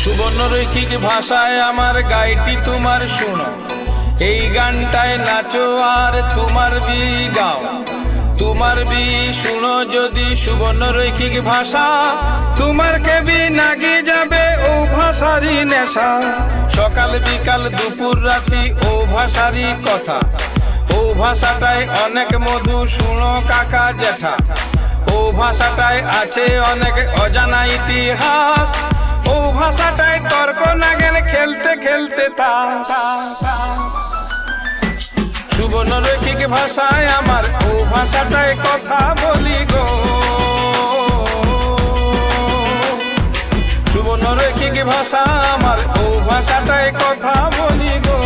সুবর্ণরৈখিক ভাষায় আমার গাইটি তোমার শোনো, এই গানটায় নাচো আর তোমার বি গাও। তোমার বি শুনো যদি সুবর্ণরৈখিক ভাষা, তোমার কেবি নাগি যাবে ও ভাষারই নেশা। সকাল বিকাল দুপুর রাতি ও ভাষারই কথা, ও ভাষাটায় অনেক মধু শুনো কাকা জেঠা। ও ভাষাটায় আছে অনেক অজানা ইতিহাস, ও ভাষাটায় তর্ক নাগেন খেলতে খেলতে তা। সুবর্ণরৈখিক ভাষায় আমার ও ভাষাটায় কথা বলি গো। সুবর্ণরৈখিক ভাষা আমার ও ভাষাটায় কথা বলি গো।